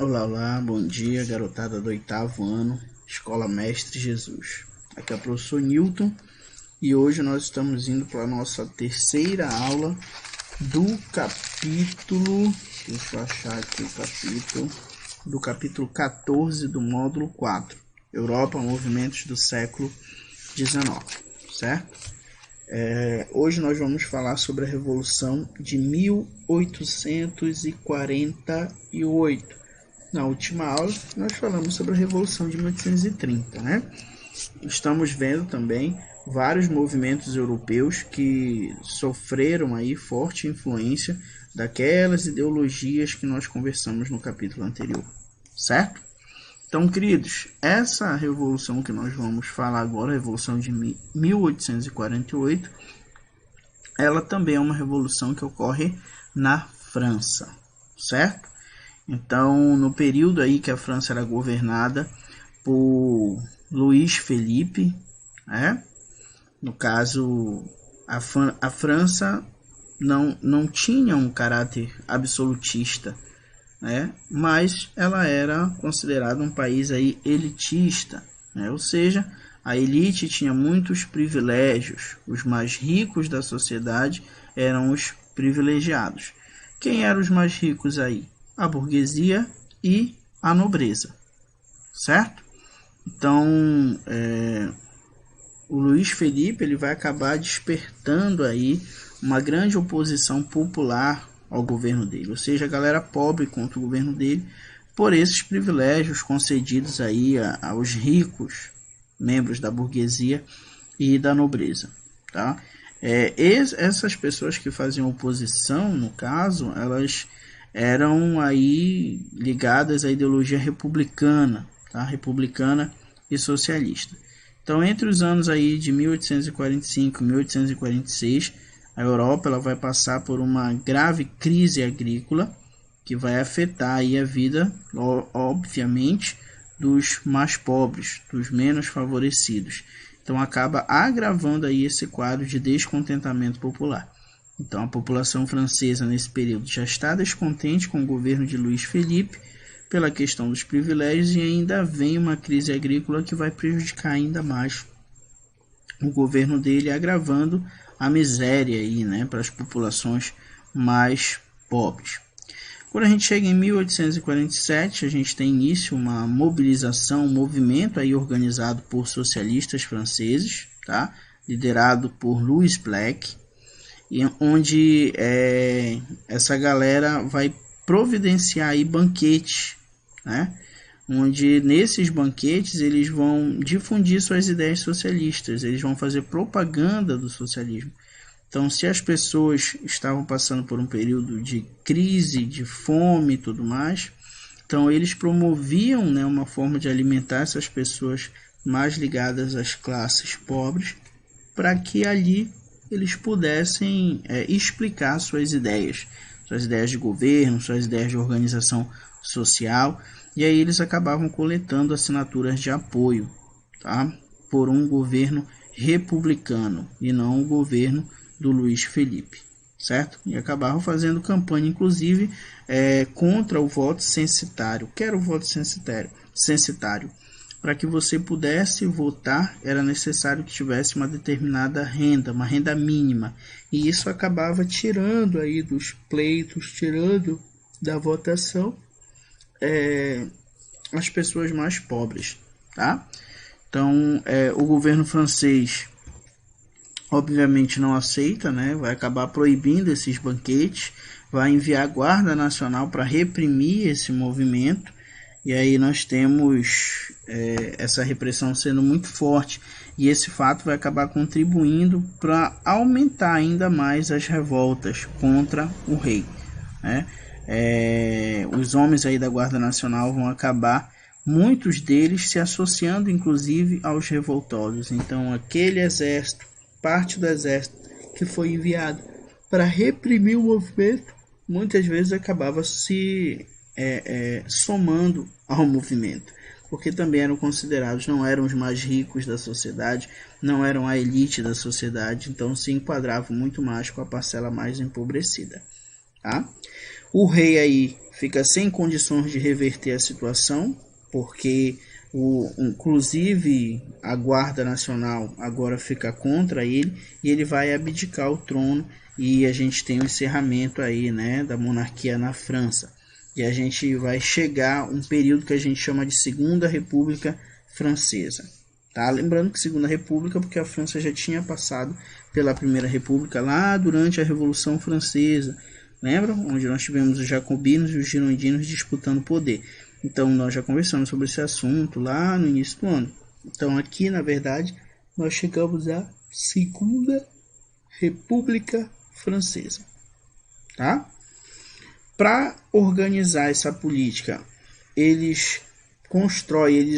Olá, olá, bom dia, garotada do 8º ano, Escola Mestre Jesus. Aqui é o professor Newton e hoje nós estamos indo para a nossa terceira aula do capítulo, deixa eu achar aqui do capítulo 14 do módulo 4, Europa, movimentos do século XIX, certo? Hoje nós vamos falar sobre a Revolução de 1848. Na última aula, nós falamos sobre a Revolução de 1830, né? Estamos vendo também vários movimentos europeus que sofreram aí forte influência daquelas ideologias que nós conversamos no capítulo anterior, certo? Então, queridos, essa revolução que nós vamos falar agora, a Revolução de 1848, ela também é uma revolução que ocorre na França, certo? Então, no período aí que a França era governada por Luís Felipe, no caso, a França não tinha um caráter absolutista, mas ela era considerada um país aí elitista, ou seja, a elite tinha muitos privilégios, os mais ricos da sociedade eram os privilegiados. Quem eram os mais ricos aí? A burguesia e a nobreza, certo? Então, o Luís Felipe ele vai acabar despertando aí uma grande oposição popular ao governo dele, ou seja, a galera pobre contra o governo dele, por esses privilégios concedidos aí aos ricos membros da burguesia e da nobreza, tá? Essas pessoas que faziam oposição, no caso, elas eram aí ligadas à ideologia republicana, tá? Republicana e socialista. Então, entre os anos aí de 1845 e 1846, a Europa ela vai passar por uma grave crise agrícola que vai afetar aí a vida, obviamente, dos mais pobres, dos menos favorecidos. Então, acaba agravando aí esse quadro de descontentamento popular. Então, a população francesa nesse período já está descontente com o governo de Luís Felipe pela questão dos privilégios e ainda vem uma crise agrícola que vai prejudicar ainda mais o governo dele, agravando a miséria aí, para as populações mais pobres. Quando a gente chega em 1847, a gente tem início uma mobilização, um movimento aí organizado por socialistas franceses, tá? Liderado por Louis Blanc, onde essa galera vai providenciar aí banquetes, onde nesses banquetes eles vão difundir suas ideias socialistas, eles vão fazer propaganda do socialismo. Então, se as pessoas estavam passando por um período de crise, de fome e tudo mais, então eles promoviam uma forma de alimentar essas pessoas mais ligadas às classes pobres, para que ali eles pudessem explicar suas ideias de governo, suas ideias de organização social, e aí eles acabavam coletando assinaturas de apoio, tá? Por um governo republicano e não o governo do Luís Felipe, certo? E acabavam fazendo campanha, inclusive, contra o voto censitário. O que era o voto censitário? Para que você pudesse votar, era necessário que tivesse uma determinada renda, uma renda mínima. E isso acabava tirando aí dos pleitos, tirando da votação as pessoas mais pobres, tá? Então, o governo francês, obviamente, não aceita, vai acabar proibindo esses banquetes, vai enviar a Guarda Nacional para reprimir esse movimento. E aí nós temos essa repressão sendo muito forte, e esse fato vai acabar contribuindo para aumentar ainda mais as revoltas contra o rei, os homens aí da Guarda Nacional vão acabar, muitos deles se associando inclusive aos revoltosos. Então aquele exército, parte do exército que foi enviado para reprimir o movimento, muitas vezes acabava se somando ao movimento, porque também eram considerados, não eram os mais ricos da sociedade, não eram a elite da sociedade, então se enquadravam muito mais com a parcela mais empobrecida, tá? O rei aí fica sem condições de reverter a situação, porque inclusive a Guarda Nacional agora fica contra ele e ele vai abdicar o trono, e a gente tem o encerramento aí, né, da monarquia na França. E a gente vai chegar a um período que a gente chama de Segunda República Francesa. Tá? Lembrando que Segunda República porque a França já tinha passado pela Primeira República lá durante a Revolução Francesa. Lembram? Onde nós tivemos os jacobinos e os girondinos disputando poder. Então nós já conversamos sobre esse assunto lá no início do ano. Então aqui, na verdade, nós chegamos à Segunda República Francesa. Tá? Para organizar essa política, eles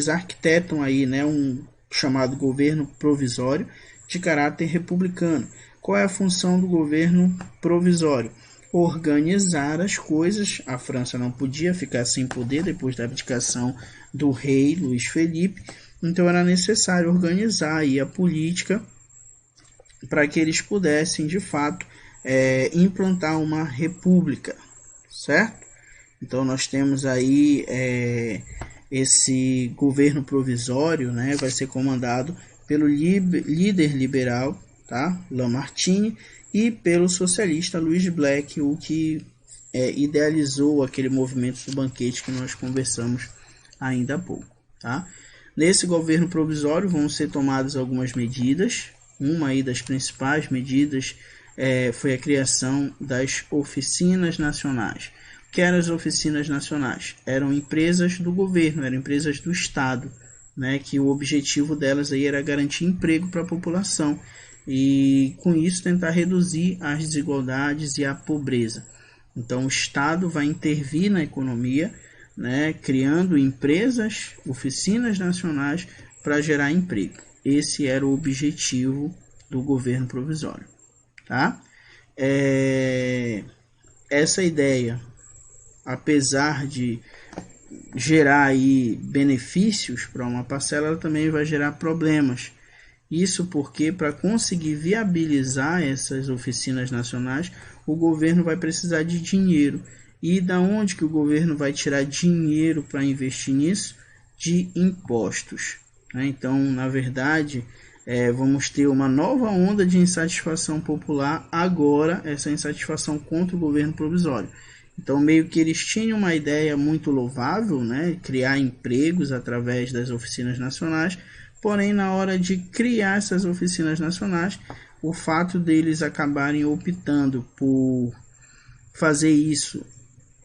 arquitetam aí, né, um chamado governo provisório de caráter republicano. Qual é a função do governo provisório? Organizar as coisas. A França não podia ficar sem poder depois da abdicação do rei Luís Felipe, então era necessário organizar aí a política para que eles pudessem de fato implantar uma república, certo? Então nós temos aí esse governo provisório, né, vai ser comandado pelo líder liberal, tá, Lamartine, e pelo socialista Louis Blanc, o que idealizou aquele movimento do banquete que nós conversamos ainda há pouco. Tá? Nesse governo provisório vão ser tomadas algumas medidas. Uma aí das principais medidas foi a criação das oficinas nacionais. O que eram as oficinas nacionais? Eram empresas do governo, eram empresas do Estado, né, que o objetivo delas aí era garantir emprego para a população e com isso tentar reduzir as desigualdades e a pobreza. Então o Estado vai intervir na economia, né, criando empresas, oficinas nacionais para gerar emprego. Esse era o objetivo do governo provisório. Tá? Essa ideia, apesar de gerar aí benefícios para uma parcela, ela também vai gerar problemas. Isso porque para conseguir viabilizar essas oficinas nacionais, o governo vai precisar de dinheiro. E da onde que o governo vai tirar dinheiro para investir nisso? De impostos. Né? Então, na verdade, vamos ter uma nova onda de insatisfação popular agora, essa insatisfação contra o governo provisório. Então, meio que eles tinham uma ideia muito louvável, né? Criar empregos através das oficinas nacionais, porém, na hora de criar essas oficinas nacionais, o fato deles acabarem optando por fazer isso,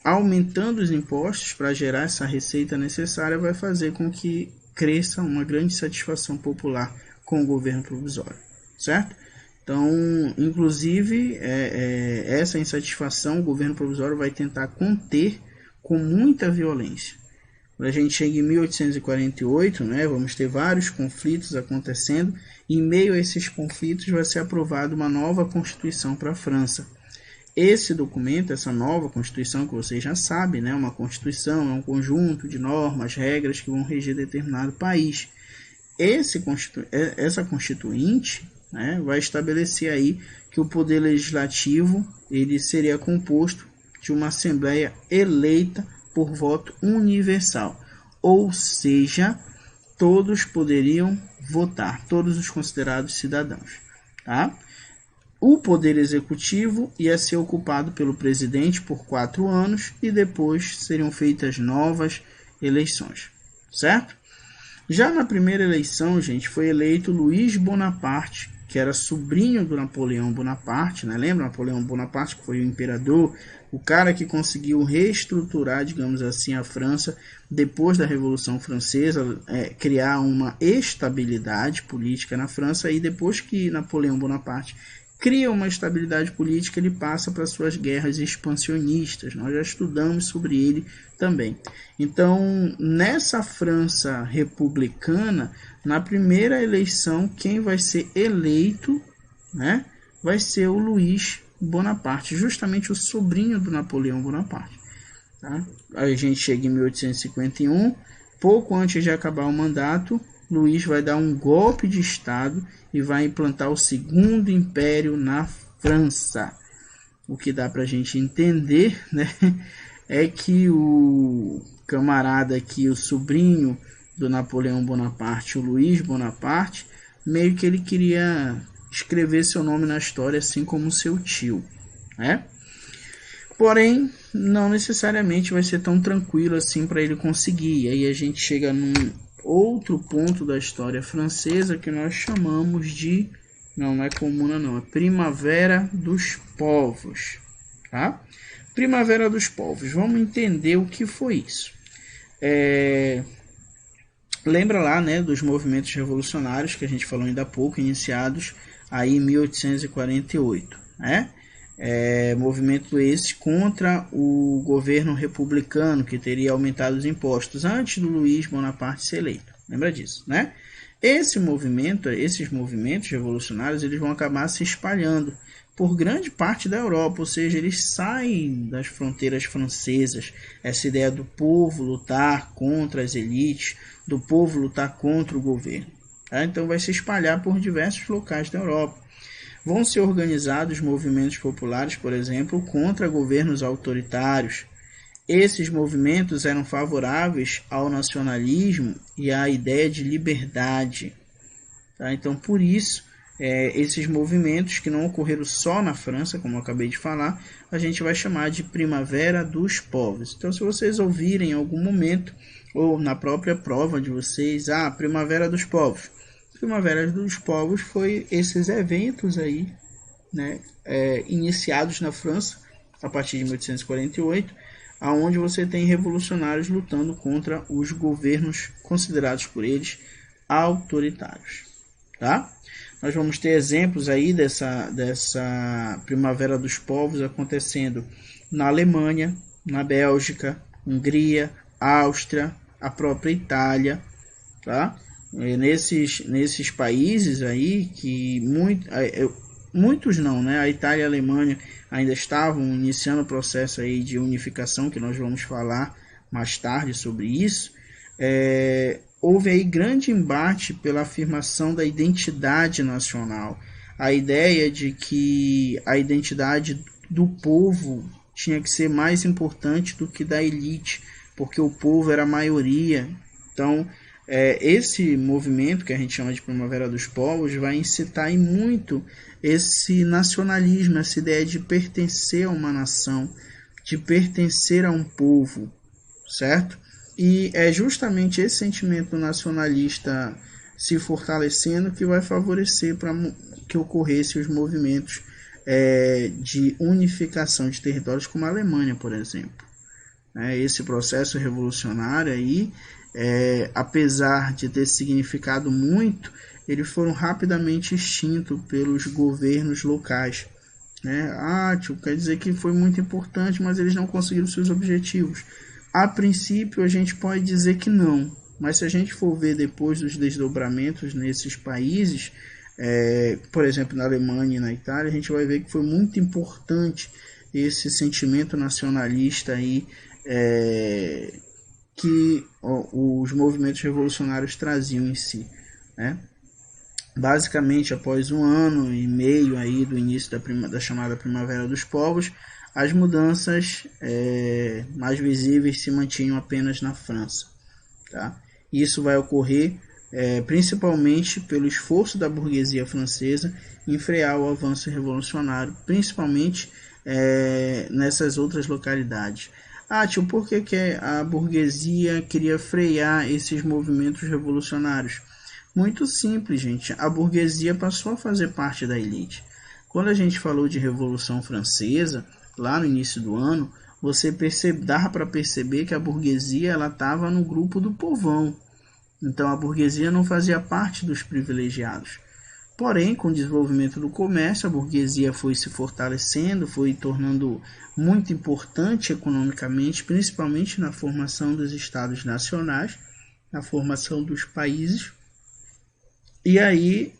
aumentando os impostos para gerar essa receita necessária, vai fazer com que cresça uma grande satisfação popular com o governo provisório, certo? Então, inclusive, essa insatisfação o governo provisório vai tentar conter com muita violência. Quando a gente chega em 1848, né, vamos ter vários conflitos acontecendo, e em meio a esses conflitos vai ser aprovada uma nova Constituição para a França. Esse documento, essa nova Constituição, que vocês já sabem, né, uma Constituição é um conjunto de normas, regras que vão reger determinado país. Essa Constituinte, né, vai estabelecer aí que o poder legislativo ele seria composto de uma assembleia eleita por voto universal, ou seja, todos poderiam votar, todos os considerados cidadãos. Tá? O poder executivo ia ser ocupado pelo presidente por 4 anos e depois seriam feitas novas eleições, certo? Já na primeira eleição, gente, foi eleito Luís Bonaparte, que era sobrinho do Napoleão Bonaparte, né? Lembra Napoleão Bonaparte, que foi o imperador, o cara que conseguiu reestruturar, digamos assim, a França depois da Revolução Francesa, criar uma estabilidade política na França, e depois que Napoleão Bonaparte cria uma estabilidade política, ele passa para suas guerras expansionistas. Nós já estudamos sobre ele também. Então, nessa França republicana, na primeira eleição, quem vai ser eleito, né, vai ser o Luís Bonaparte, justamente o sobrinho do Napoleão Bonaparte. Tá? A gente chega em 1851, pouco antes de acabar o mandato, Luís vai dar um golpe de Estado e vai implantar o Segundo Império na França. O que dá para a gente entender, né, é que o camarada aqui, o sobrinho do Napoleão Bonaparte, o Luiz Bonaparte, meio que ele queria escrever seu nome na história, assim como seu tio, né? Porém, não necessariamente vai ser tão tranquilo assim para ele conseguir. E aí a gente chega num outro ponto da história francesa que nós chamamos de, não é Comuna não, é Primavera dos Povos, tá? Primavera dos Povos, vamos entender o que foi isso. Lembra lá, né, dos movimentos revolucionários que a gente falou ainda há pouco, iniciados aí em 1848, né? Movimento esse contra o governo republicano, que teria aumentado os impostos antes do Luiz Bonaparte ser eleito. Lembra disso, né? Esses movimentos revolucionários, eles vão acabar se espalhando por grande parte da Europa, ou seja, eles saem das fronteiras francesas. Essa ideia do povo lutar contra as elites, do povo lutar contra o governo. Tá? Então vai se espalhar por diversos locais da Europa. Vão ser organizados movimentos populares, por exemplo, contra governos autoritários. Esses movimentos eram favoráveis ao nacionalismo e à ideia de liberdade. Tá? Então, por isso, esses movimentos que não ocorreram só na França, como eu acabei de falar, a gente vai chamar de Primavera dos Povos. Então, se vocês ouvirem em algum momento, ou na própria prova de vocês, Primavera dos Povos. Primavera dos Povos foi esses eventos aí, né, iniciados na França a partir de 1848, aonde você tem revolucionários lutando contra os governos considerados por eles autoritários, tá? Nós vamos ter exemplos aí dessa Primavera dos Povos acontecendo na Alemanha, na Bélgica, Hungria, Áustria, a própria Itália, tá? Nesses países aí que muitos não, né? A Itália e a Alemanha ainda estavam iniciando o processo aí de unificação, que nós vamos falar mais tarde sobre isso. Houve aí grande embate pela afirmação da identidade nacional, a ideia de que a identidade do povo tinha que ser mais importante do que da elite, porque o povo era a maioria. Então, esse movimento que a gente chama de Primavera dos Povos vai incitar muito esse nacionalismo, essa ideia de pertencer a uma nação, de pertencer a um povo, certo? E é justamente esse sentimento nacionalista se fortalecendo que vai favorecer para que ocorressem os movimentos de unificação de territórios, como a Alemanha, por exemplo. Esse processo revolucionário aí, apesar de ter significado muito, eles foram rapidamente extintos pelos governos locais. Quer dizer que foi muito importante, mas eles não conseguiram seus objetivos. A princípio, a gente pode dizer que não, mas se a gente for ver depois dos desdobramentos nesses países, por exemplo, na Alemanha e na Itália, a gente vai ver que foi muito importante esse sentimento nacionalista aí, que os movimentos revolucionários traziam em si, né? Basicamente, após 1 ano e meio aí do início da chamada Primavera dos Povos, as mudanças mais visíveis se mantinham apenas na França, tá? Isso vai ocorrer principalmente pelo esforço da burguesia francesa em frear o avanço revolucionário, principalmente nessas outras localidades. Tio, por que a burguesia queria frear esses movimentos revolucionários? Muito simples, gente. A burguesia passou a fazer parte da elite. Quando a gente falou de Revolução Francesa, lá no início do ano, dava para perceber que a burguesia estava no grupo do povão. Então a burguesia não fazia parte dos privilegiados. Porém, com o desenvolvimento do comércio, a burguesia foi se fortalecendo, foi tornando muito importante economicamente, principalmente na formação dos estados nacionais, na formação dos países. E aí,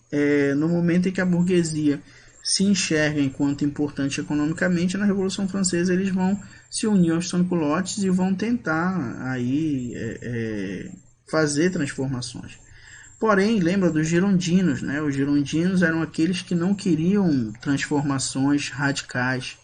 no momento em que a burguesia se enxerga enquanto importante economicamente, na Revolução Francesa eles vão se unir aos sans-culottes e vão tentar aí, fazer transformações. Porém, lembra dos girondinos, né? Os girondinos eram aqueles que não queriam transformações radicais.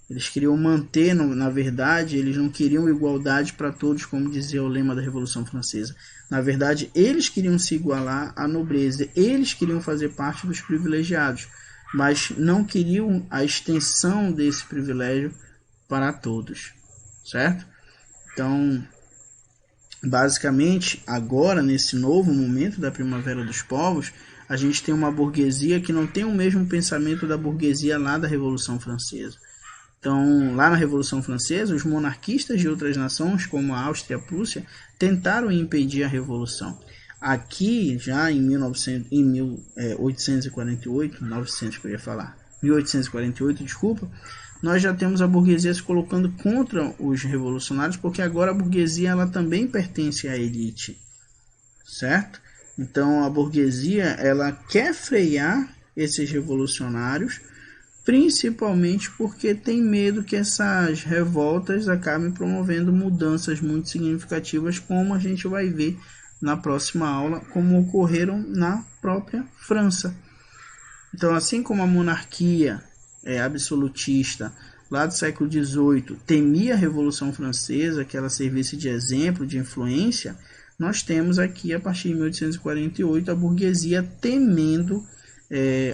Eles queriam manter, na verdade, eles não queriam igualdade para todos, como dizia o lema da Revolução Francesa. Na verdade, eles queriam se igualar à nobreza, eles queriam fazer parte dos privilegiados, mas não queriam a extensão desse privilégio para todos, certo? Então, basicamente, agora, nesse novo momento da Primavera dos Povos, a gente tem uma burguesia que não tem o mesmo pensamento da burguesia lá da Revolução Francesa. Então, lá na Revolução Francesa, os monarquistas de outras nações, como a Áustria e a Prússia, tentaram impedir a Revolução. Aqui, já em 1848, desculpa, nós já temos a burguesia se colocando contra os revolucionários, porque agora a burguesia ela também pertence à elite, certo? Então, a burguesia ela quer frear esses revolucionários, principalmente porque tem medo que essas revoltas acabem promovendo mudanças muito significativas, como a gente vai ver na próxima aula, como ocorreram na própria França. Então, assim como a monarquia absolutista lá do século XVIII temia a Revolução Francesa, que ela servisse de exemplo, de influência, nós temos aqui, a partir de 1848, a burguesia temendo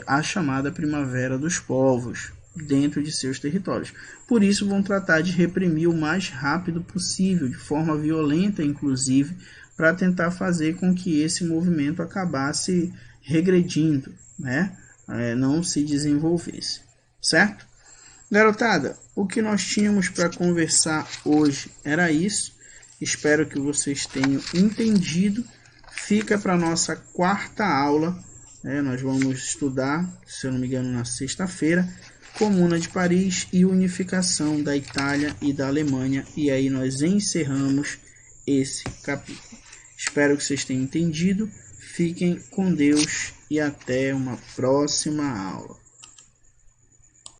a chamada Primavera dos Povos dentro de seus territórios. Por isso vão tratar de reprimir o mais rápido possível, de forma violenta inclusive, para tentar fazer com que esse movimento acabasse regredindo, né? Não se desenvolvesse, certo? Garotada, o que nós tínhamos para conversar hoje era isso. Espero que vocês tenham entendido. Fica para a nossa quarta aula. Nós vamos estudar, se eu não me engano, na sexta-feira, Comuna de Paris e unificação da Itália e da Alemanha. E aí nós encerramos esse capítulo. Espero que vocês tenham entendido. Fiquem com Deus e até uma próxima aula.